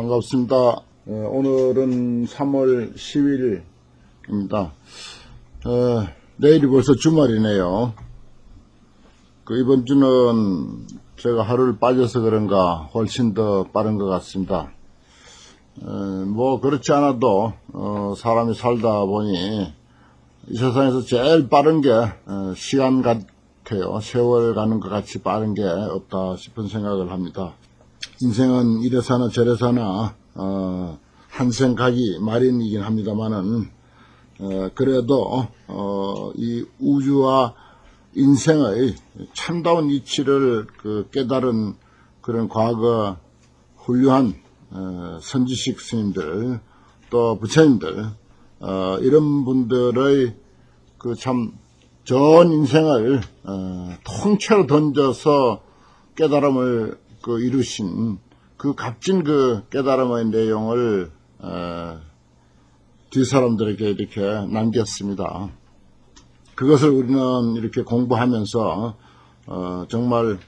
반갑습니다. 오늘은 3월 10일입니다. 내일이 벌써 주말이네요. 이번 주는 제가 하루를 빠져서 그런가 훨씬 더 빠른 것 같습니다. 그렇지 않아도 사람이 살다 보니 이 세상에서 제일 빠른 게 시간 같아요. 세월 가는 것 같이 빠른 게 없다 싶은 생각을 합니다. 인생은 이래서나 저래서나 한생 가기 마련이긴 합니다만은 그래도 이 우주와 인생의 참다운 이치를 깨달은 그런 과거 훌륭한 선지식 스님들 또 부처님들 이런 분들의 참 전 인생을 통째로 던져서 깨달음을 이루신 값진 깨달음의 내용을 뒷사람들에게 이렇게 남겼습니다. 그것을 우리는 이렇게 공부하면서 정말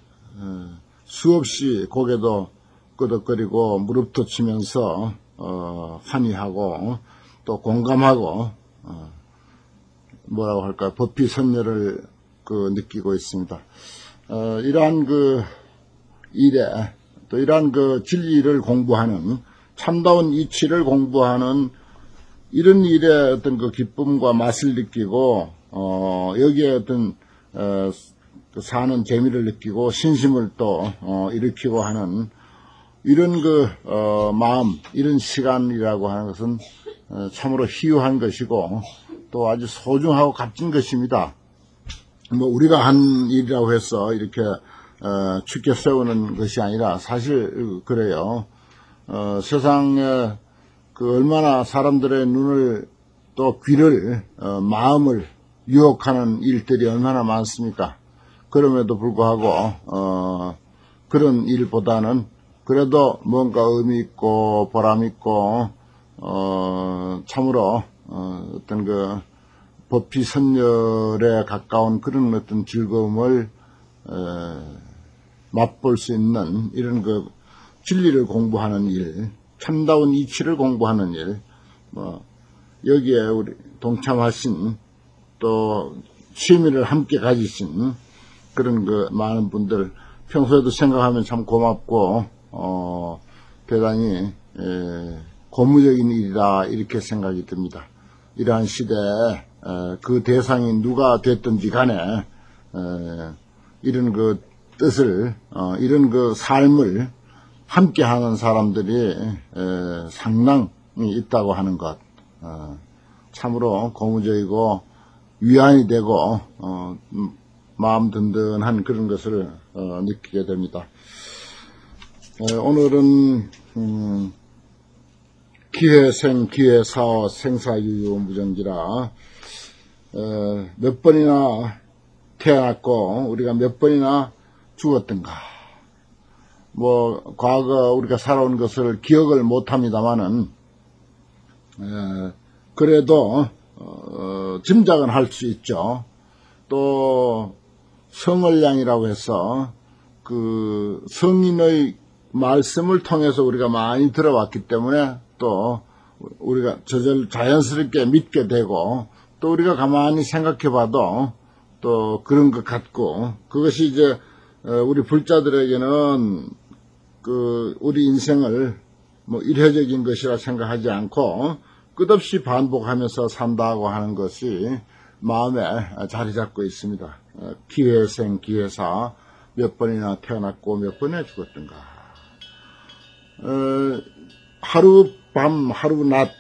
수없이 고개도 끄덕거리고 무릎도 치면서 환희하고 또 공감하고 뭐라고 할까요? 법비선열을 느끼고 있습니다. 이러한 일에 또 이러한 진리를 공부하는 참다운 이치를 공부하는 이런 일에 어떤 기쁨과 맛을 느끼고 여기에 어떤 사는 재미를 느끼고 신심을 또 일으키고 하는 이런 마음, 이런 시간이라고 하는 것은 참으로 희유한 것이고 또 아주 소중하고 값진 것입니다. 우리가 한 일이라고 해서 이렇게 축켜 세우는 것이 아니라 사실 그래요. 세상에 얼마나 사람들의 눈을 또 귀를 마음을 유혹하는 일들이 얼마나 많습니까? 그럼에도 불구하고 그런 일보다는 그래도 뭔가 의미 있고 보람 있고 참으로 어떤 법비선열에 가까운 그런 어떤 즐거움을 맛볼 수 있는 이런 진리를 공부하는 일, 참다운 이치를 공부하는 일, 여기에 우리 동참하신 또 취미를 함께 가지신 그런 많은 분들 평소에도 생각하면 참 고맙고 대단히 고무적인 일이다 이렇게 생각이 듭니다. 이러한 시대에 그 대상이 누가 됐든지 간에 이런 뜻을 이런 삶을 함께하는 사람들이 상당히 있다고 하는 것 참으로 고무적이고 위안이 되고 마음 든든한 그런 것을 느끼게 됩니다. 오늘은 기회생 기회사어 생사유유 무정지라 몇 번이나 태어났고 우리가 몇 번이나 죽었던가 과거 우리가 살아온 것을 기억을 못합니다마는 그래도 짐작은 할 수 있죠. 또 성월량이라고 해서 성인의 말씀을 통해서 우리가 많이 들어왔기 때문에 또 우리가 자연스럽게 믿게 되고 또 우리가 가만히 생각해 봐도 또 그런 것 같고 그것이 이제 우리 불자들에게는 우리 인생을 일회적인 것이라 생각하지 않고 끝없이 반복하면서 산다고 하는 것이 마음에 자리 잡고 있습니다. 기회생 기회사 몇 번이나 태어났고 몇 번이나 죽었던가. 하루 밤 하루 낮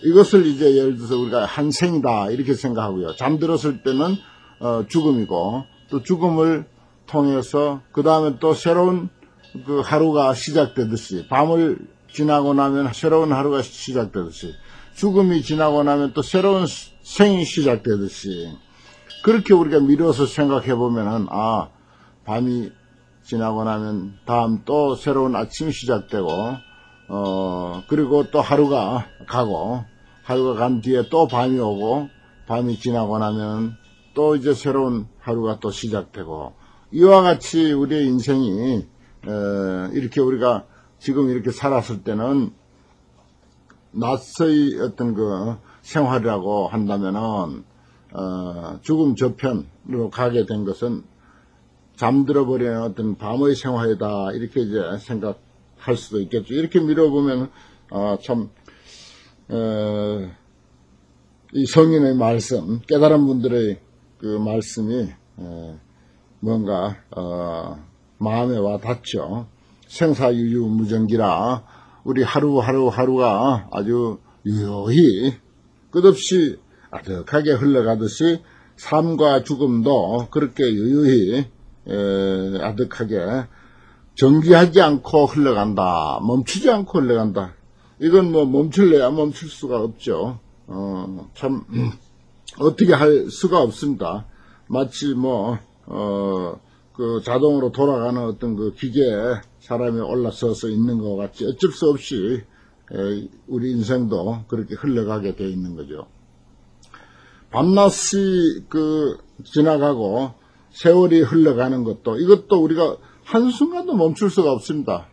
이것을 이제 예를 들어서 우리가 한 생이다 이렇게 생각하고요. 잠들었을 때는 죽음이고 또 죽음을 통해서 그 다음에 또 새로운 하루가 시작되듯이 밤을 지나고 나면 새로운 하루가 시작되듯이 죽음이 지나고 나면 또 새로운 생이 시작되듯이 그렇게 우리가 미뤄서 생각해 보면은 밤이 지나고 나면 다음 또 새로운 아침이 시작되고 그리고 또 하루가 가고 하루가 간 뒤에 또 밤이 오고 밤이 지나고 나면 또 이제 새로운 하루가 또 시작되고 이와 같이 우리의 인생이 이렇게 우리가 지금 이렇게 살았을 때는 낮의 어떤 그 생활이라고 한다면은 죽음 저편으로 가게 된 것은 잠들어 버리는 어떤 밤의 생활이다 이렇게 이제 생각할 수도 있겠죠. 이렇게 밀어보면 참 이 성인의 말씀, 깨달은 분들의 그 말씀이 뭔가 마음에 와 닿죠. 생사유유무정기라 우리 하루하루가 아주 유효히 끝없이 아득하게 흘러가듯이 삶과 죽음도 그렇게 유유히 아득하게 정지하지 않고 흘러간다. 멈추지 않고 흘러간다. 이건 뭐 멈출래야 멈출 수가 없죠. 참 어떻게 할 수가 없습니다. 마치 그 자동으로 돌아가는 어떤 그 기계에 사람이 올라서서 있는 것 같이 어쩔 수 없이 우리 인생도 그렇게 흘러가게 되어 있는 거죠. 밤낮이 지나가고 세월이 흘러가는 것도 이것도 우리가 한순간도 멈출 수가 없습니다.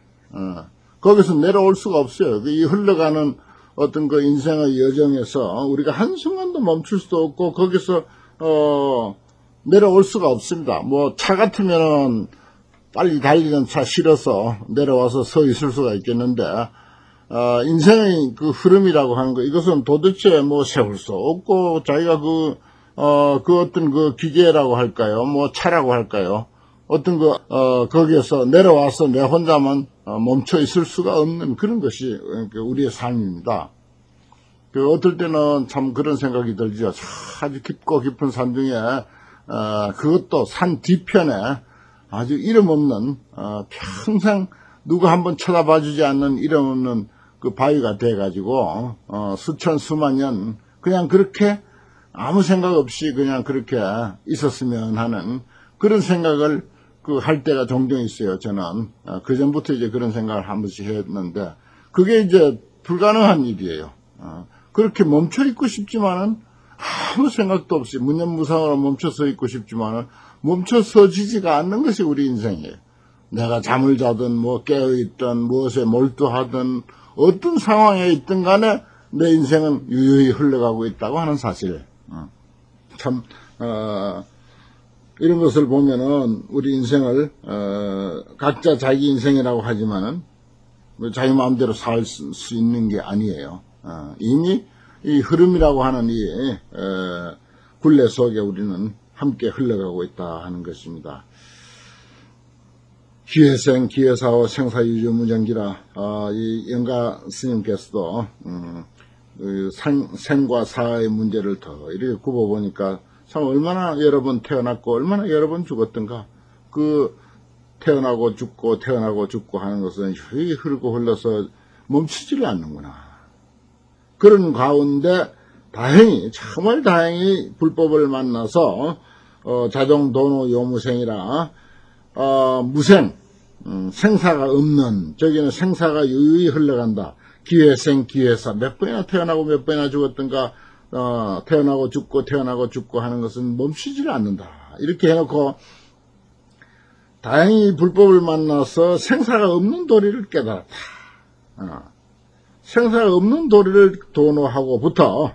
거기서 내려올 수가 없어요. 이 흘러가는 어떤 그 인생의 여정에서 우리가 한순간도 멈출 수도 없고 거기서 내려올 수가 없습니다. 뭐 차 같으면은 빨리 달리는 차 실어서 내려와서 서 있을 수가 있겠는데 인생의 그 흐름이라고 하는 거 이것은 도대체 뭐 세울 수 없고 자기가 그 어떤 그 기계라고 할까요? 뭐 차라고 할까요? 어떤 거기에서 내려와서 내 혼자만 멈춰 있을 수가 없는 그런 것이 우리의 삶입니다. 어떨 때는 참 그런 생각이 들죠. 아주 깊고 깊은 산 중에 그것도 산 뒤편에 아주 이름 없는 평생 누가 한번 쳐다봐주지 않는 이름 없는 그 바위가 돼가지고 수천 수만 년 그냥 그렇게 아무 생각 없이 그냥 그렇게 있었으면 하는 그런 생각을 할 때가 종종 있어요. 저는 그 전부터 이제 그런 생각을 한 번씩 했는데 그게 이제 불가능한 일이에요. 그렇게 멈춰 있고 싶지만은 아무 생각도 없이 무념무상으로 멈춰서 있고 싶지만은 멈춰서지지가 않는 것이 우리 인생이에요. 내가 잠을 자든 뭐 깨어있든 무엇에 몰두하든 어떤 상황에 있든 간에 내 인생은 유유히 흘러가고 있다고 하는 사실. 참 이런 것을 보면은 우리 인생을 각자 자기 인생이라고 하지만은 자기 마음대로 살 수 있는 게 아니에요. 이미 이 흐름이라고 하는 이 굴레 속에 우리는 함께 흘러가고 있다 하는 것입니다. 기회생 기회사오 생사유유무정기라 이 영가 스님께서도 생과 사의 문제를 더 이렇게 굽어보니까 참 얼마나 여러 번 태어났고 얼마나 여러 번 죽었던가. 태어나고 죽고 태어나고 죽고 하는 것은 휴이 흐르고 흘러서 멈추지를 않는구나. 그런 가운데 다행히 정말 다행히 불법을 만나서 자종도노 요무생이라 무생 생사가 없는 저기는 생사가 유유히 흘러간다. 기회생 기회사 몇 번이나 태어나고 몇 번이나 죽었던가 태어나고 죽고 하는 것은 멈추지를 않는다. 이렇게 해놓고 다행히 불법을 만나서 생사가 없는 도리를 깨달았다. 생사가 없는 도리를 도노하고부터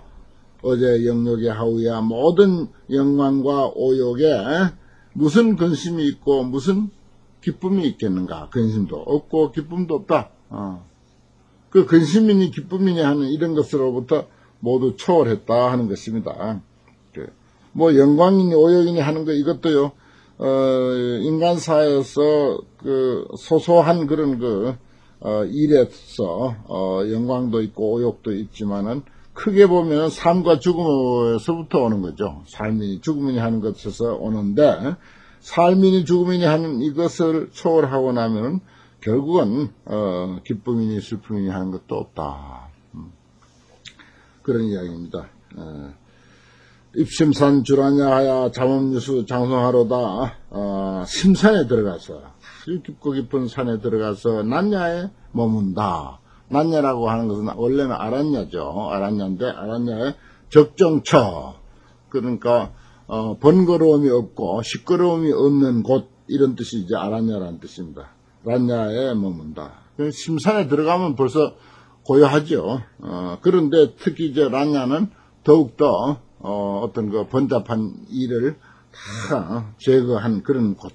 어제 영욕의 하우야 모든 영광과 오욕에 무슨 근심이 있고 무슨 기쁨이 있겠는가. 근심도 없고 기쁨도 없다. 그 근심이니 기쁨이니 하는 이런 것으로부터 모두 초월했다 하는 것입니다. 뭐 영광이니 오욕이니 하는 거 이것도요 인간사에서 소소한 그런 일에서 영광도 있고 오욕도 있지만은 크게 보면 삶과 죽음에서부터 오는 거죠. 삶이니 죽음이니 하는 것에서 오는데 삶이니 죽음이니 하는 이것을 초월하고 나면은 결국은 기쁨이니 슬픔이니 하는 것도 없다. 그런 이야기입니다. 입심산 주라냐 하야 잠엄유수 장성하로다. 심산에 들어가서 아주 깊고 깊은 산에 들어가서 난야에 머문다. 난야라고 하는 것은 원래는 아란야죠. 아란야인데 아란야의 적정처 그러니까 번거로움이 없고 시끄러움이 없는 곳 이런 뜻이 이제 아란야라는 뜻입니다. 란야에 머문다. 심산에 들어가면 벌써 고요하죠. 그런데 특히 이제 란야는 더욱더 어떤 그 번잡한 일을 다 제거한 그런 곳.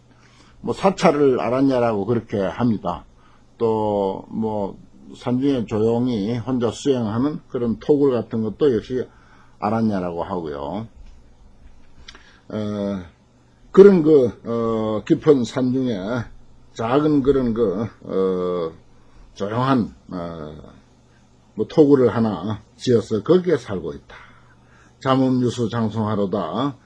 뭐 사찰을 아란야라고 그렇게 합니다. 또 뭐 산중에 조용히 혼자 수행하는 그런 토굴 같은 것도 역시 아란야라고 하고요. 그런 깊은 산중에 작은 그런 조용한 뭐 토굴을 하나 지어서 거기에 살고 있다. 잠음유수 장송하로다.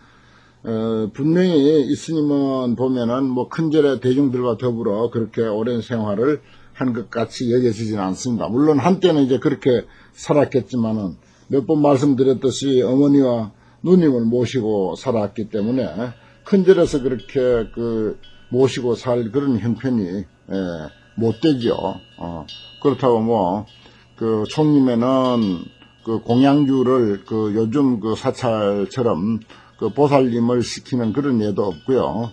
분명히 이스님은 보면은 뭐 큰절의 대중들과 더불어 그렇게 오랜 생활을 한 것 같이 여겨지지는 않습니다. 물론 한때는 이제 그렇게 살았겠지만은 몇 번 말씀드렸듯이 어머니와 누님을 모시고 살았기 때문에 큰절에서 그렇게 모시고 살 그런 형편이 못 되죠. 그렇다고 뭐 총림에는 공양주를 요즘 사찰처럼 보살님을 시키는 그런 예도 없고요.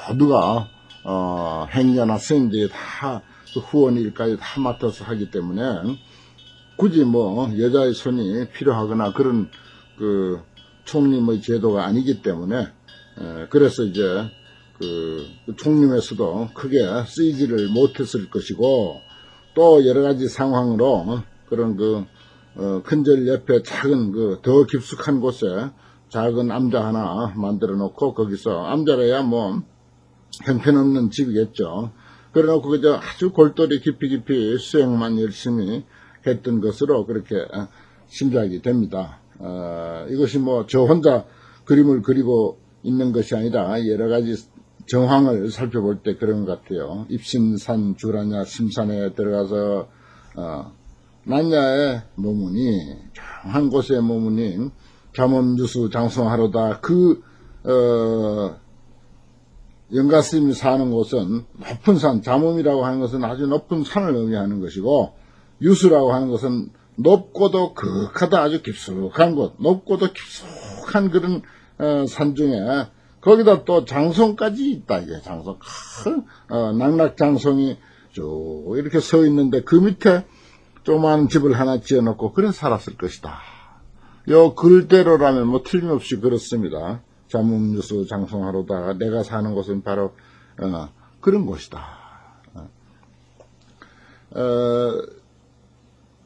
모두가 행자나 스님들이 다 후원일까지 다 맡아서 하기 때문에 굳이 뭐 여자의 손이 필요하거나 그런 총림의 제도가 아니기 때문에 그래서 이제 총림에서도 크게 쓰이지를 못했을 것이고, 또 여러 가지 상황으로 그런 큰절 옆에 작은 더 깊숙한 곳에 작은 암자 하나 만들어 놓고 거기서 암자라야 뭐 형편없는 집이겠죠. 그래 놓고 그저 아주 골똘히 깊이 수행만 열심히 했던 것으로 그렇게 짐작이 됩니다. 이것이 뭐 저 혼자 그림을 그리고 있는 것이 아니라 여러 가지 정황을 살펴볼 때 그런 것 같아요. 입심산 주라냐 심산에 들어가서 난야에 머무니 한 곳에 머무니 잠음유수 장송하로다. 영가스님이 사는 곳은 높은 산, 잠음이라고 하는 것은 아주 높은 산을 의미하는 것이고, 유수라고 하는 것은 높고도 극하다 아주 깊숙한 곳, 높고도 깊숙한 그런 산 중에 거기다 또 장송까지 있다. 이게 장송, 낙락장송이 쭉 이렇게 서 있는데 그 밑에 조그만 집을 하나 지어놓고 그래 살았을 것이다. 요 글대로라면 뭐 틀림없이 그렇습니다. 잠음유수 장송하로다. 내가 사는 곳은 바로 그런 곳이다.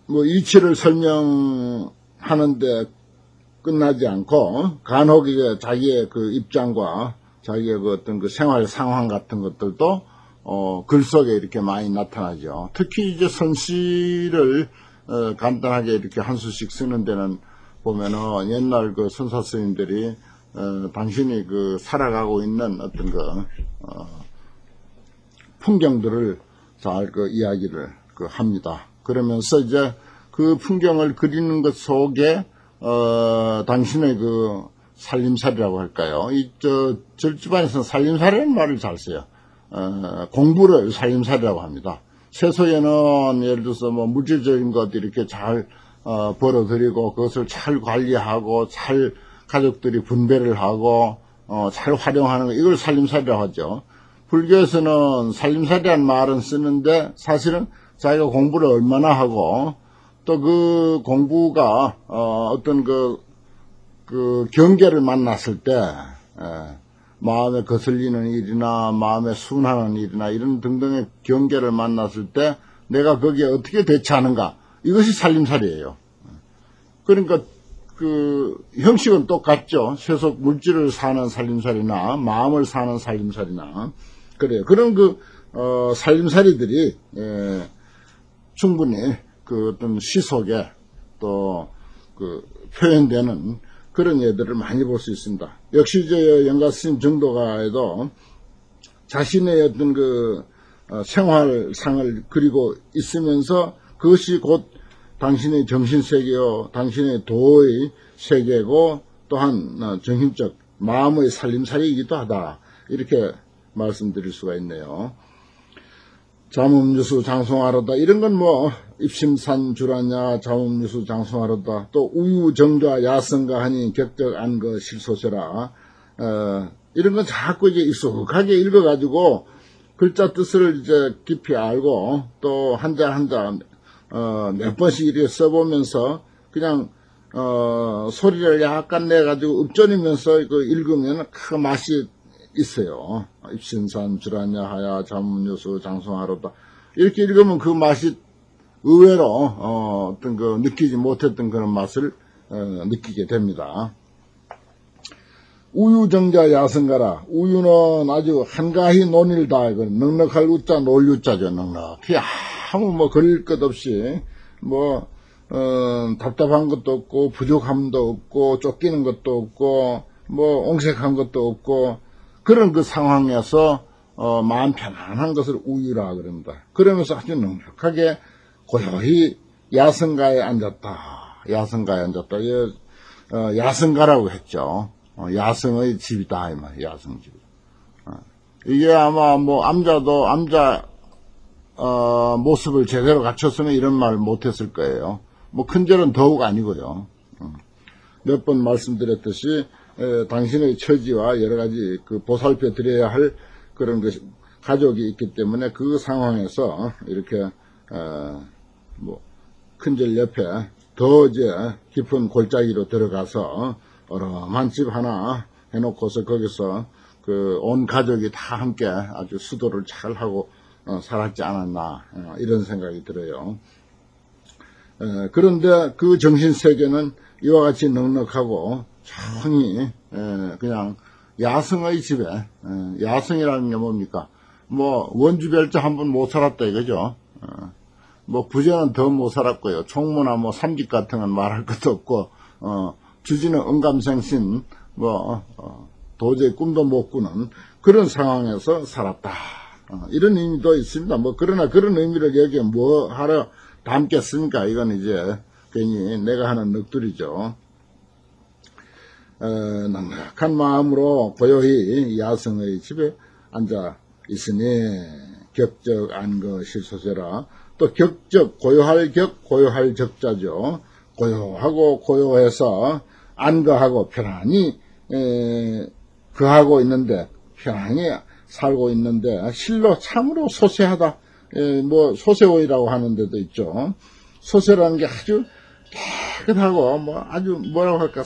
뭐 이치를 설명하는데 끝나지 않고 간혹 이게 자기의 입장과 자기의 어떤 생활 상황 같은 것들도 글 속에 이렇게 많이 나타나죠. 특히 이제 선시를 간단하게 이렇게 한 수씩 쓰는 데는 보면은 옛날 선사 스님들이 당신이 살아가고 있는 어떤 풍경들을 잘 이야기를 합니다. 그러면서 이제 그 풍경을 그리는 것 속에 당신의 살림살이라고 할까요? 절집안에서는 살림살이라는 말을 잘 써요. 공부를 살림살이라고 합니다. 세소에는 예를 들어서 뭐 물질적인 것 이렇게 잘 벌어들이고 그것을 잘 관리하고 잘 가족들이 분배를 하고 잘 활용하는 거, 이걸 살림살이라고 하죠. 불교에서는 살림살이라는 말은 쓰는데 사실은 자기가 공부를 얼마나 하고 또 그 공부가 어떤 경계를 만났을 때 마음에 거슬리는 일이나 마음에 순하는 일이나 이런 등등의 경계를 만났을 때 내가 거기에 어떻게 대처하는가, 이것이 살림살이에요. 그러니까 형식은 똑같죠. 세속 물질을 사는 살림살이나 마음을 사는 살림살이나 그래요. 그런 살림살이들이 충분히 어떤 시 속에 또 표현되는 그런 예들을 많이 볼 수 있습니다. 역시 영가스님 정도가에도 자신의 어떤 생활상을 그리고 있으면서 그것이 곧 당신의 정신세계요, 당신의 도의 세계고 또한 정신적 마음의 살림살이이기도 하다. 이렇게 말씀드릴 수가 있네요. 잠음유수 장송하로다. 이런 건 뭐 입심산 주라냐 잠음유수 장송하로다. 또 우유정좌 야성가 하니 격적안 거 실소서라. 이런 건 자꾸 이제 익숙하게 읽어가지고 글자 뜻을 이제 깊이 알고 또 한자 한자 몇 번씩 이렇게 써보면서 그냥 소리를 약간 내가지고 읊조리면서 이거 읽으면 그 맛이 있어요. 입신산 주라냐 하야 자문요수 장송하로다 이렇게 읽으면 그 맛이 의외로 어떤 그 느끼지 못했던 그런 맛을 느끼게 됩니다. 우유정자 야성가라. 우유는 아주 한가히 논일다. 넉넉할 우자 놀유자죠. 넉넉히 아무 뭐 걸릴 것 없이 뭐 답답한 것도 없고 부족함도 없고 쫓기는 것도 없고 뭐 옹색한 것도 없고 그런 그 상황에서 마음 편안한 것을 우유라 그럽니다. 그러면서 아주 넉넉하게 고요히 야성가에 앉았다. 야성가에 앉았다. 야성가라고 했죠. 야성의 집이다, 이 말, 야성집. 이게 아마 뭐, 암자도, 암자, 모습을 제대로 갖췄으면 이런 말 못했을 거예요. 뭐, 큰절은 더욱 아니고요. 몇 번 말씀드렸듯이, 당신의 처지와 여러 가지 그 보살펴 드려야 할 그런 가족이 있기 때문에 그 상황에서 이렇게, 뭐, 큰절 옆에 더 이제 깊은 골짜기로 들어가서 어마한 집 하나 해놓고서 거기서 그 온 가족이 다 함께 아주 수도를 잘 하고 살았지 않았나 이런 생각이 들어요. 그런데 그 정신세계는 이와 같이 넉넉하고 조용히 그냥 야성의 집에 야성이라는 게 뭡니까? 뭐 원주별자 한 번 못 살았다 이거죠. 뭐 부자는 더 못 살았고요. 총무나 뭐 삼직 같은 건 말할 것도 없고 주지는 언감생신 도저히 꿈도 못 꾸는 그런 상황에서 살았다. 이런 의미도 있습니다. 뭐 그러나 그런 의미를 여기에 뭐 하러 담겠습니까? 이건 이제 괜히 내가 하는 넋두리죠. 넉넉한 마음으로 고요히 야성의 집에 앉아 있으니 격적 안거 실소세라. 또 격적 고요할 격 고요할 적자죠. 고요하고 고요해서 안거하고 편안히 거하고 있는데 편안히 살고 있는데 실로 참으로 소세하다. 뭐 소세오이라고 하는 데도 있죠. 소세라는 게 아주 깨끗하고 뭐 아주 뭐라고 할까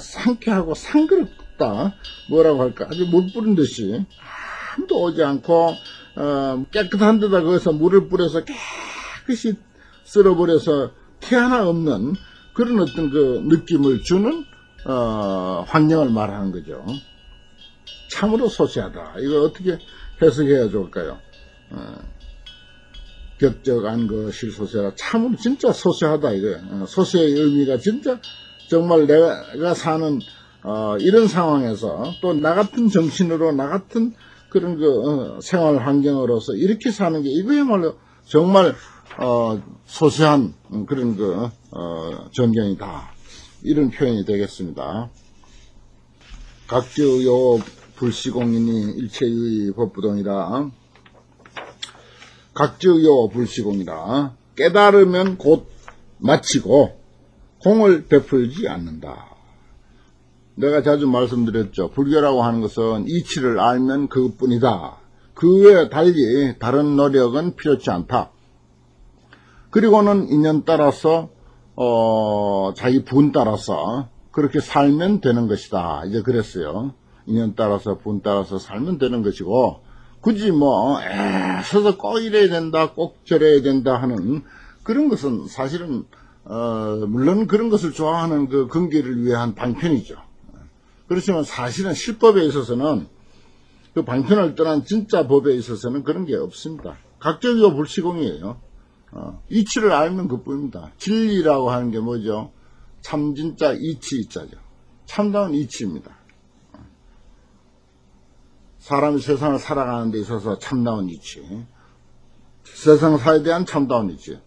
상쾌하고 상그럽다. 뭐라고 할까 아주 물 뿌린 듯이 아무도 오지 않고 깨끗한 데다 거기서 물을 뿌려서 깨끗이 쓸어버려서 티 하나 없는 그런 어떤 그 느낌을 주는 환경을 말하는 거죠. 참으로 소세하다. 이거 어떻게 해석해야 좋을까요? 격적한 거 실소세라. 참으로 진짜 소세하다 이거예요. 소세의 의미가 진짜 정말 내가 사는 이런 상황에서 또 나 같은 정신으로 나 같은 그런 그 생활 환경으로서 이렇게 사는 게 이거야말로 정말 소세한 그런 그 전경이다. 이런 표현이 되겠습니다. 각지요 불시공이니 일체의 법부동이라. 각지요 불시공이라. 깨달으면 곧 마치고 공을 베풀지 않는다. 내가 자주 말씀드렸죠. 불교라고 하는 것은 이치를 알면 그것뿐이다. 그 외에 달리 다른 노력은 필요치 않다. 그리고는 인연 따라서 자기 분 따라서 그렇게 살면 되는 것이다. 이제 그랬어요. 인연 따라서 분 따라서 살면 되는 것이고 굳이 뭐 애써서 꼭 이래야 된다, 꼭 저래야 된다 하는 그런 것은 사실은 물론 그런 것을 좋아하는 그 근기를 위한 방편이죠. 그렇지만 사실은 실법에 있어서는 그 방편을 떠난 진짜 법에 있어서는 그런 게 없습니다. 각적이고 불시공이에요. 이치를 알면 그뿐입니다. 진리라고 하는 게 뭐죠? 참 진짜 이치 이자죠. 참다운 이치입니다. 사람이 세상을 살아가는 데 있어서 참다운 이치, 세상사에 대한 참다운 이치,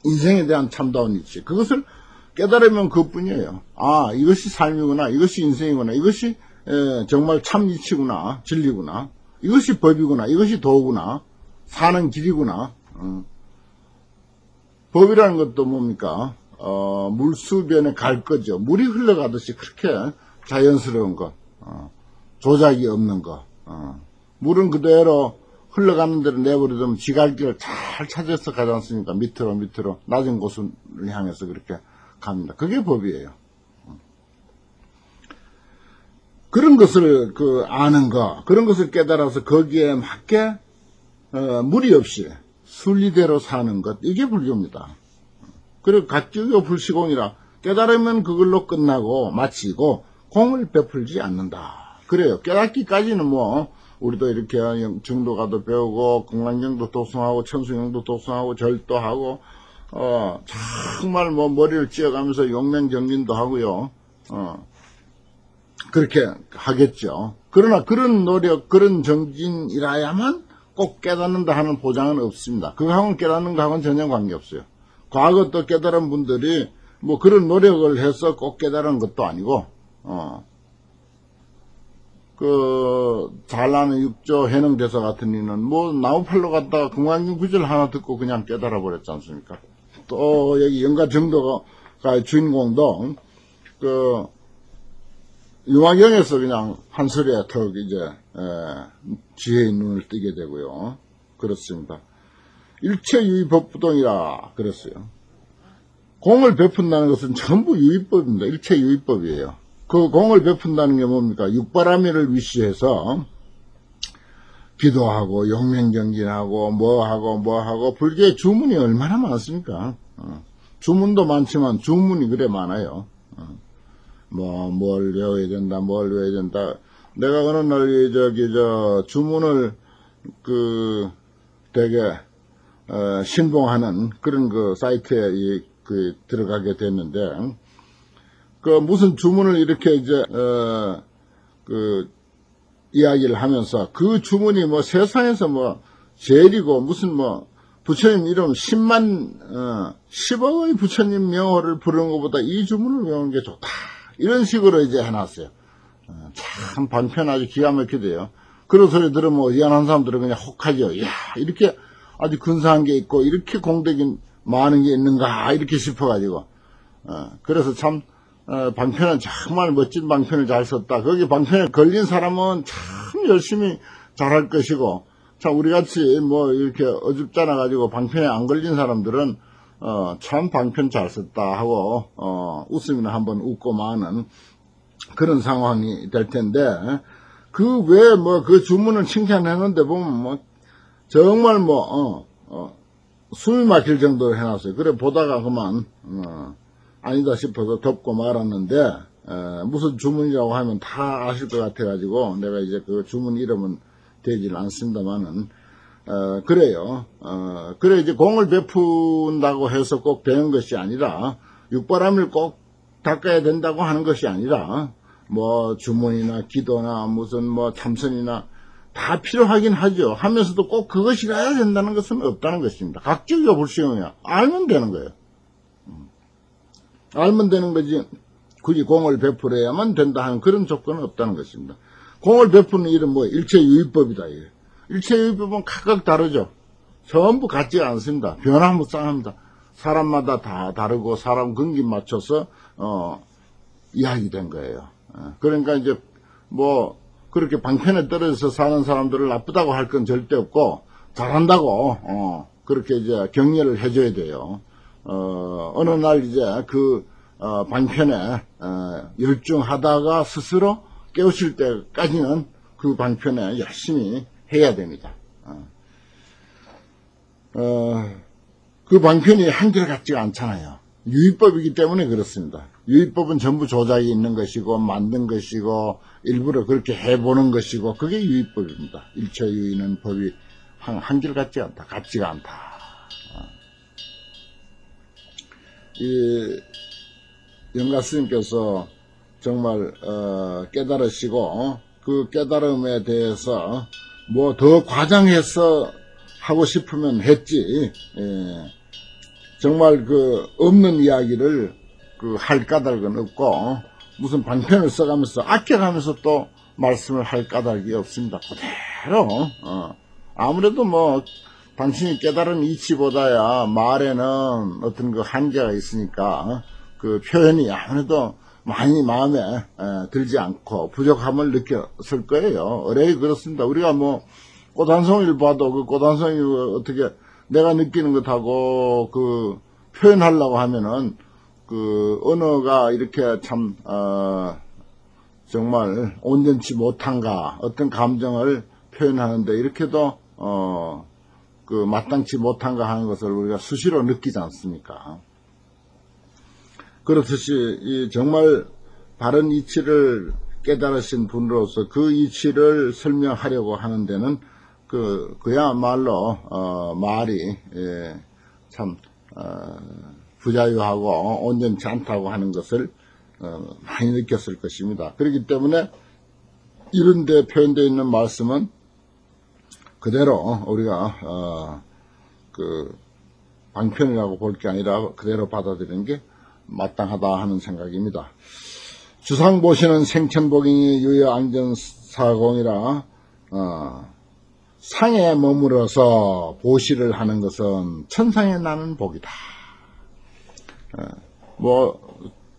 인생에 대한 참다운 이치, 그것을 깨달으면 그것뿐이에요. 아, 이것이 삶이구나, 이것이 인생이구나, 이것이 정말 참 이치구나, 진리구나, 이것이 법이구나, 이것이 도구나, 사는 길이구나. 법이라는 것도 뭡니까? 물수변에 갈 거죠. 물이 흘러가듯이 그렇게 자연스러운 것, 조작이 없는 것. 물은 그대로 흘러가는 대로 내버려두면 지갈 길을 잘 찾아서 가지 않습니까? 밑으로 낮은 곳을 향해서 그렇게 갑니다. 그게 법이에요. 그런 것을 아는 거, 그런 것을 깨달아서 거기에 맞게 무리 없이 순리대로 사는 것, 이게 불교입니다. 그리고 각기교 불시공이라 깨달으면 그걸로 끝나고 마치고 공을 베풀지 않는다. 그래요. 깨닫기까지는 뭐 우리도 이렇게 중도가도 배우고 공란경도 독송하고 천수경도 독송하고 절도 하고 정말 뭐 머리를 찧어가면서 용맹정진도 하고요. 그렇게 하겠죠. 그러나 그런 노력, 그런 정진이라야만 꼭 깨닫는다 하는 보장은 없습니다. 그거하고는 깨닫는 거하고는 전혀 관계없어요. 과거 또 깨달은 분들이 뭐 그런 노력을 해서 꼭 깨달은 것도 아니고 잘나는 육조 해능대사 같은 이는 뭐 나무팔로 갔다가 금강경 구절 하나 듣고 그냥 깨달아 버렸지 않습니까? 또 여기 영가정도가 주인공도 유화경에서 그냥 한 소리에 턱 이제 지혜의 눈을 뜨게 되고요. 그렇습니다. 일체유의법부동이라 그랬어요. 공을 베푼다는 것은 전부 유의법입니다. 일체유의법이에요. 그 공을 베푼다는 게 뭡니까? 육바라밀을 위시해서 기도하고 용맹정진하고 뭐하고 불교의 주문이 얼마나 많습니까? 주문도 많지만 주문이 그래 많아요. 뭘 외워야 된다, 내가 어느 날 주문을 되게 신봉하는 그런 사이트에 들어가게 됐는데, 무슨 주문을 이렇게 이야기를 하면서 그 주문이 뭐 세상에서 뭐 제일이고 무슨 뭐 부처님 이름 10억의 부처님 명호를 부르는 것보다 이 주문을 외우는 게 좋다. 이런 식으로 이제 해놨어요. 참 반편 아주 기가 막히대요. 그런 소리 들으면 어지간한 사람들은 그냥 혹하죠. 이야, 이렇게 아주 근사한 게 있고 이렇게 공덕이 많은 게 있는가 이렇게 싶어가지고 그래서 참 방편은 정말 멋진 방편을 잘 썼다. 거기 방편에 걸린 사람은 참 열심히 잘할 것이고 참 우리같이 뭐 이렇게 어줍잖아 가지고 방편에 안 걸린 사람들은 참 방편 잘 썼다 하고 웃으면 한번 웃고 마는 그런 상황이 될 텐데, 그 외에 뭐 그 주문을 칭찬했는데 보면 뭐 정말 숨이 막힐 정도로 해놨어요. 그래 보다가 그만 아니다 싶어서 덮고 말았는데, 무슨 주문이라고 하면 다 아실 것 같아가지고 내가 이제 그 주문 이름은 되질 않습니다만은 그래요. 그래 이제 공을 베푼다고 해서 꼭 되는 것이 아니라 육바람을 꼭 닦아야 된다고 하는 것이 아니라 뭐 주문이나 기도나 무슨 뭐 참선이나 다 필요하긴 하죠. 하면서도 꼭 그것이라야 된다는 것은 없다는 것입니다. 각기가 불시용이야. 알면 되는 거예요. 알면 되는 거지 굳이 공을 베풀어야만 된다 하는 그런 조건은 없다는 것입니다. 공을 베푸는 일은 뭐 일체유의법이다. 일체유의법은 각각 다르죠. 전부 같지 않습니다. 변화무쌍합니다. 사람마다 다 다르고 사람 근기 맞춰서 이야기된 거예요. 그러니까 이제 뭐 그렇게 방편에 떨어져서 사는 사람들을 나쁘다고 할 건 절대 없고 잘한다고 그렇게 이제 격려를 해줘야 돼요. 어느 날 이제 방편에 열중하다가 스스로 깨우칠 때까지는 그 방편에 열심히 해야 됩니다. 그 방편이 한결같지가 않잖아요. 유의법이기 때문에 그렇습니다. 유의법은 전부 조작이 있는 것이고 만든 것이고 일부러 그렇게 해보는 것이고 그게 유의법입니다. 일체유의는 법이 한결같지 않다. 같지가 않다. 이 영가스님께서 정말 깨달으시고 그 깨달음에 대해서 뭐 더 과장해서 하고 싶으면 했지, 정말 없는 이야기를 할 까닭은 없고 무슨 방편을 써가면서 아껴가면서 또 말씀을 할 까닭이 없습니다. 그대로 아무래도 뭐 당신이 깨달은 이치보다야 말에는 어떤 한계가 있으니까 그 표현이 아무래도 많이 마음에 들지 않고 부족함을 느꼈을 거예요. 어레이 그렇습니다. 우리가 뭐 꽃 한 송이를 봐도 그 꽃 한 송이 어떻게 내가 느끼는 것하고 그 표현하려고 하면은 그 언어가 이렇게 참 정말 온전치 못한가, 어떤 감정을 표현하는데 이렇게도 그 마땅치 못한가 하는 것을 우리가 수시로 느끼지 않습니까? 그렇듯이 정말 바른 이치를 깨달으신 분으로서 그 이치를 설명하려고 하는 데는 그야말로 말이 참 부자유하고 온전치 않다고 하는 것을 많이 느꼈을 것입니다. 그렇기 때문에 이런 데 표현되어 있는 말씀은 그대로 우리가 그 방편이라고 볼 게 아니라 그대로 받아들이는 게 마땅하다 하는 생각입니다. 주상보시는 생천복이니 유여안전사공이라 상에 머물어서 보시를 하는 것은 천상에 나는 복이다.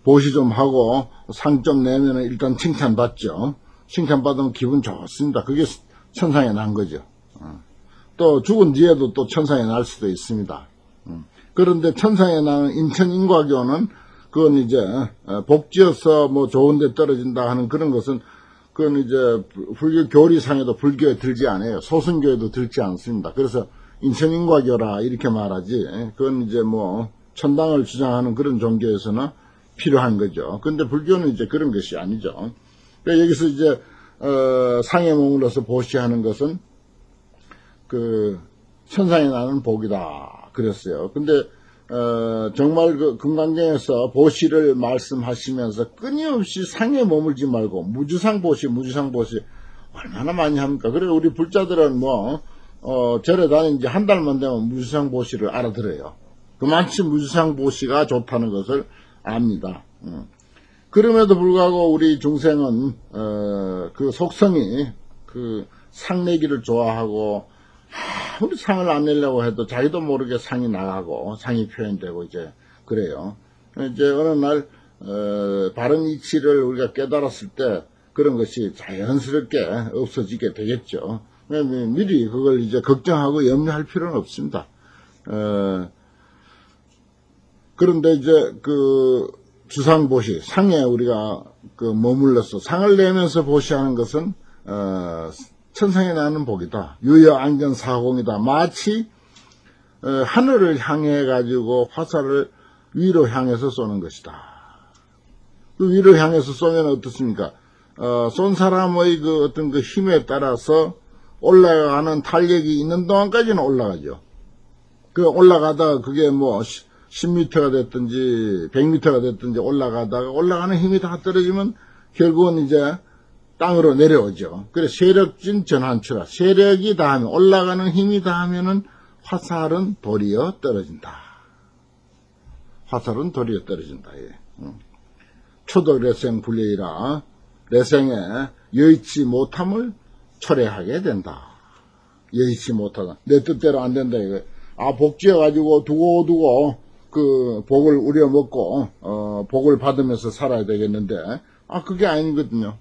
보시 좀 하고 상 좀 내면 일단 칭찬받죠. 칭찬받으면 기분 좋습니다. 그게 천상에 난 거죠. 또 죽은 뒤에도 또 천상에 날 수도 있습니다. 그런데 천상에 나는 인천인과교는 그건 이제 복지여서 뭐 좋은 데 떨어진다 하는 그런 것은 그건 이제 불교 교리상에도 불교에 들지 않아요. 소승교에도 들지 않습니다. 그래서 인천인과교라 이렇게 말하지. 그건 이제 뭐 천당을 주장하는 그런 종교에서는 필요한 거죠. 근데 불교는 이제 그런 것이 아니죠. 그러니까 여기서 이제 상에 머물러서 보시하는 것은 그 천상에 나는 복이다 그랬어요. 근데 정말 그 금강경에서 보시를 말씀하시면서 끊임없이 상에 머물지 말고 무주상 보시 얼마나 많이 합니까? 그래 우리 불자들은 절에 다닌 지 한 달만 되면 무주상 보시를 알아들어요. 그만큼 무주상 보시가 좋다는 것을 압니다. 그럼에도 불구하고 우리 중생은 그 속성이 그 상 내기를 좋아하고 아무리 상을 안 내려고 해도 자기도 모르게 상이 나가고 상이 표현되고 이제 그래요. 이제 어느 날 바른 이치를 우리가 깨달았을 때 그런 것이 자연스럽게 없어지게 되겠죠. 미리 그걸 이제 걱정하고 염려할 필요는 없습니다. 그런데 이제 그 주상보시 상에 우리가 그 머물러서 상을 내면서 보시하는 것은 천상에 나는 복이다. 유여안전사공이다. 마치 하늘을 향해 가지고 화살을 위로 향해서 쏘는 것이다. 그 위로 향해서 쏘면 어떻습니까? 쏜 사람의 그 어떤 그 힘에 따라서 올라가는 탄력이 있는 동안까지는 올라가죠. 그 올라가다가 그게 뭐 10m가 됐든지 100m가 됐든지 올라가다가 올라가는 힘이 다 떨어지면 결국은 이제 땅으로 내려오죠. 그래 세력진 전환추라. 세력이 닿으면 올라가는 힘이 닿으면은 화살은 도리어 떨어진다. 화살은 도리어 떨어진다. 예. 초덕 레생 불례이라 레생에 여의치 못함을 초래하게 된다. 여의치 못하다. 내 뜻대로 안 된다 이거. 복지해가지고 두고두고 그 복을 우려먹고 복을 받으면서 살아야 되겠는데 그게 아니거든요.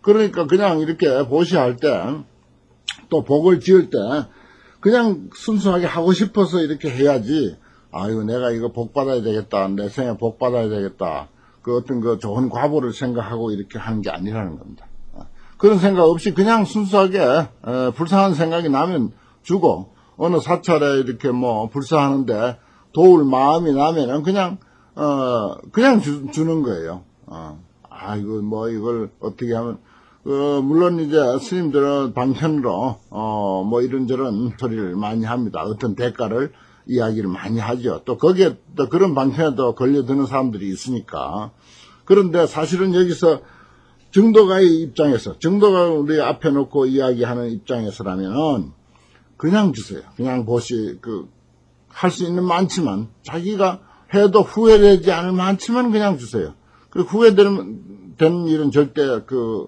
그러니까 그냥 이렇게 보시할 때 또 복을 지을 때 그냥 순수하게 하고 싶어서 이렇게 해야지 아유 내가 이거 복 받아야 되겠다 내 생에 복 받아야 되겠다 그 어떤 그 좋은 과보를 생각하고 이렇게 하는 게 아니라는 겁니다. 그런 생각 없이 그냥 순수하게 불쌍한 생각이 나면 주고 어느 사찰에 이렇게 뭐 불사하는데 도울 마음이 나면은 그냥 주는 거예요. 이거 뭐 이걸 어떻게 하면 물론 이제 스님들은 방편으로 뭐 이런저런 소리를 많이 합니다. 어떤 대가를 이야기를 많이 하죠. 또 거기에 또 그런 방편에도 걸려드는 사람들이 있으니까. 그런데 사실은 여기서 정도가의 입장에서 정도가 우리 앞에 놓고 이야기하는 입장에서라면 그냥 주세요. 그냥 할 수 있는 많지만 자기가 해도 후회되지 않을 많지만 그냥 주세요. 그리고 후회되는 일은 절대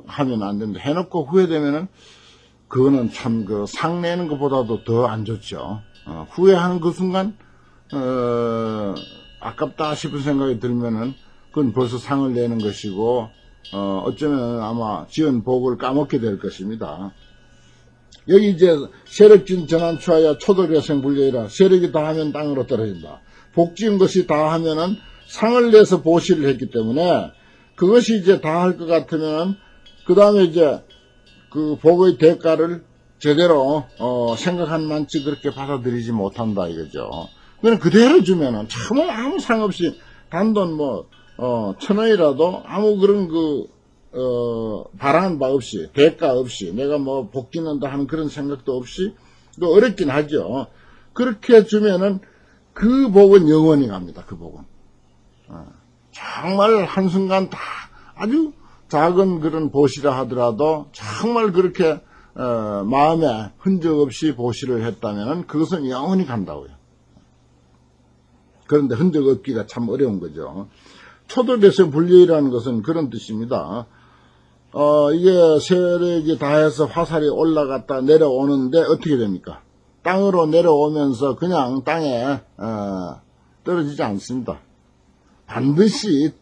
하면 안 된다. 해놓고 후회되면은 그거는 참 상 내는 것보다도 더 안 좋죠. 후회하는 그 순간 아깝다 싶은 생각이 들면은 그건 벌써 상을 내는 것이고 어쩌면 아마 지은 복을 까먹게 될 것입니다. 여기 이제 세력진 전환추하여 초돌여생 불려이라 세력이 다 하면 땅으로 떨어진다. 복지인 것이 다 하면은 상을 내서 보시를 했기 때문에 그것이 이제 다 할 것 같으면 그 다음에 이제 그 복의 대가를 제대로 생각한 만치 그렇게 받아들이지 못한다 이거죠. 그냥 그대로 주면은 정말 아무 상 없이 단돈 뭐 1,000원이라도 아무 그런 바라는 바 없이 대가 없이 내가 뭐 복짓는다 하는 그런 생각도 없이 또 어렵긴 하죠. 그렇게 주면은 그 복은 영원히 갑니다. 그 복은 정말 한순간 다 아주 작은 그런 보시라 하더라도 정말 그렇게 마음에 흔적 없이 보시를 했다면 그것은 영원히 간다고요. 그런데 흔적 없기가 참 어려운 거죠. 초돌에서 분리라는 것은 그런 뜻입니다. 이게 세력이 다해서 화살이 올라갔다 내려오는데 어떻게 됩니까? 땅으로 내려오면서 그냥 땅에 떨어지지 않습니다. 반드시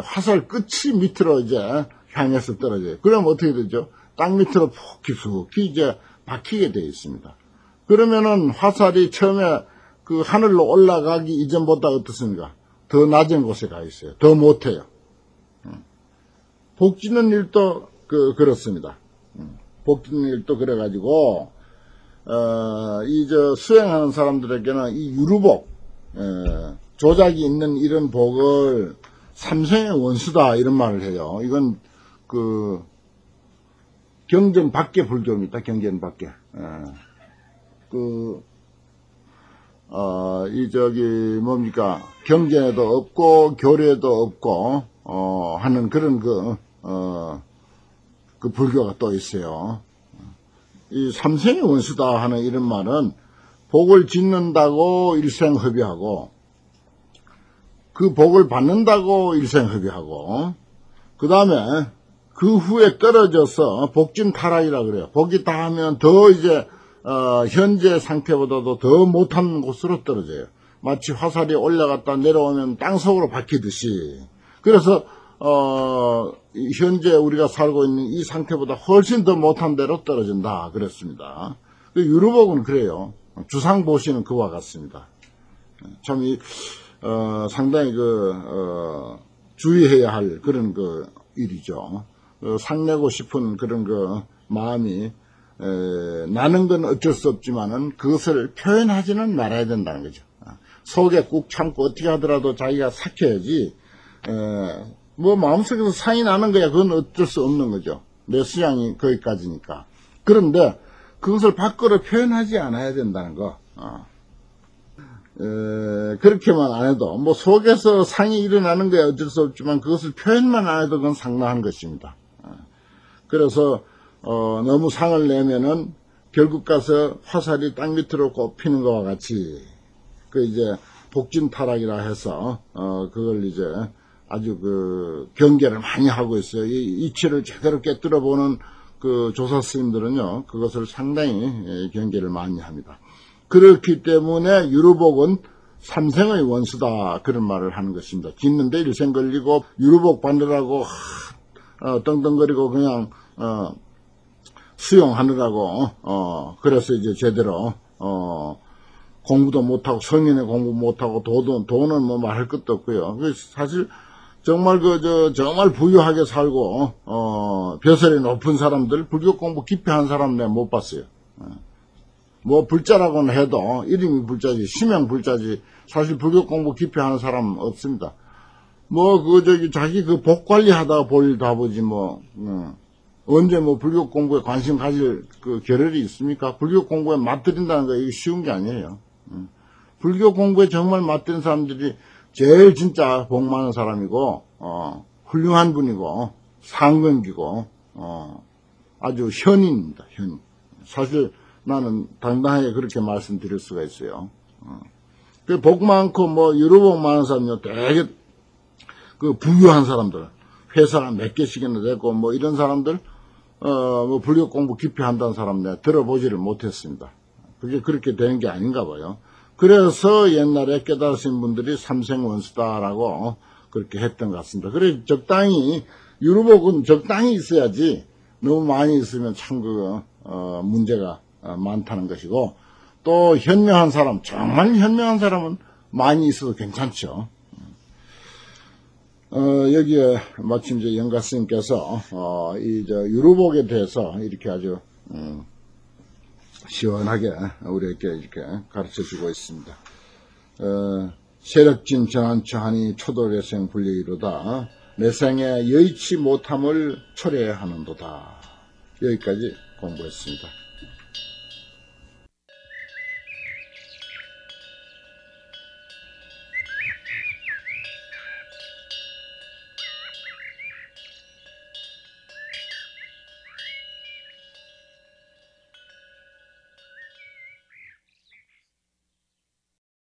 화살 끝이 밑으로 이제 향해서 떨어져요. 그럼 어떻게 되죠? 땅 밑으로 푹 깊숙이 이제 박히게 되어 있습니다. 그러면은 화살이 처음에 그 하늘로 올라가기 이전보다 어떻습니까? 더 낮은 곳에 가 있어요. 더 못해요. 복지는 일도 그렇습니다. 복지는 일도 그래가지고 수행하는 사람들에게는 이 유루복 조작이 있는 이런 복을 삼생의 원수다 이런 말을 해요. 이건 경전 밖의 불교입니다. 경전 밖에. 뭡니까 경전에도 없고 교례에도 없고 하는 그런 그 불교가 또 있어요. 이 삼생의 원수다 하는 이런 말은 복을 짓는다고 일생허비하고 그 복을 받는다고 일생허비하고 그 다음에 그 후에 떨어져서 복진 타락이라 그래요. 복이 다 하면 더 이제 현재 상태보다도 더 못한 곳으로 떨어져요. 마치 화살이 올라갔다 내려오면 땅속으로 박히듯이. 그래서 현재 우리가 살고 있는 이 상태보다 훨씬 더 못한 데로 떨어진다 그랬습니다. 유루복은 그래요. 주상보시는 그와 같습니다. 참 상당히 주의해야 할 그런 일이죠. 상내고 싶은 그런 마음이 나는 건 어쩔 수 없지만은 그것을 표현하지는 말아야 된다는 거죠. 속에 꾹 참고 어떻게 하더라도 자기가 삭혀야지. 뭐 마음속에서 상이 나는 거야. 그건 어쩔 수 없는 거죠. 내 수양이 거기까지니까. 그런데 그것을 밖으로 표현하지 않아야 된다는 거. 그렇게만 안 해도 뭐 속에서 상이 일어나는 거야 어쩔 수 없지만 그것을 표현만 안 해도 그건 상당한 것입니다. 그래서 너무 상을 내면은 결국 가서 화살이 땅 밑으로 꼽히는 것과 같이 이제 복진타락이라 해서 그걸 이제 아주 경계를 많이 하고 있어요. 이 이치를 제대로 깨뜨려 보는 조사 스님들은요 그것을 상당히 경계를 많이 합니다. 그렇기 때문에 유루복은 삼생의 원수다 그런 말을 하는 것입니다. 짓는데 일생 걸리고 유루복 받느라고 떵떵거리고 그냥 수용하느라고 그래서 이제 제대로 공부도 못하고 성인의 공부 못하고 돈은 뭐 말할 것도 없고요. 사실 정말 정말 부유하게 살고 벼슬이 높은 사람들 불교 공부 깊이 한 사람 내가 못 봤어요. 뭐 불자라고는 해도 이름이 불자지 시명 불자지 사실 불교 공부 깊이 하는 사람 없습니다. 뭐 자기 복 관리하다가 볼 일도 해보지 뭐 언제 뭐 불교 공부에 관심 가질 겨를이 있습니까? 불교 공부에 맞들인다는 거 이게 쉬운 게 아니에요. 불교 공부에 정말 맞들인 사람들이 제일 진짜 복 많은 사람이고 훌륭한 분이고 상근기고 아주 현인입니다. 현인. 사실 나는 당당하게 그렇게 말씀드릴 수가 있어요. 복 많고 뭐 유루복 많은 사람이요 되게 부유한 사람들 회사가 몇 개씩이나 되고 뭐 이런 사람들 뭐 불교 공부 깊이 한다는 사람 내가 들어보지를 못했습니다. 그게 그렇게 되는 게 아닌가 봐요. 그래서 옛날에 깨달으신 분들이 삼생원수다라고 그렇게 했던 것 같습니다. 그래 적당히 유루복은 적당히 있어야지 너무 많이 있으면 참 문제가 많다는 것이고, 또 현명한 사람, 정말 현명한 사람은 많이 있어도 괜찮죠. 여기에 마침 이제 영가 스님께서 유루복에 대해서 이렇게 아주 시원하게 우리에게 이렇게 가르쳐 주고 있습니다. 세력진 전환처하니 초돌여생 불리이로다. 내 생에 여의치 못함을 초래해야 하는도다. 여기까지 공부했습니다.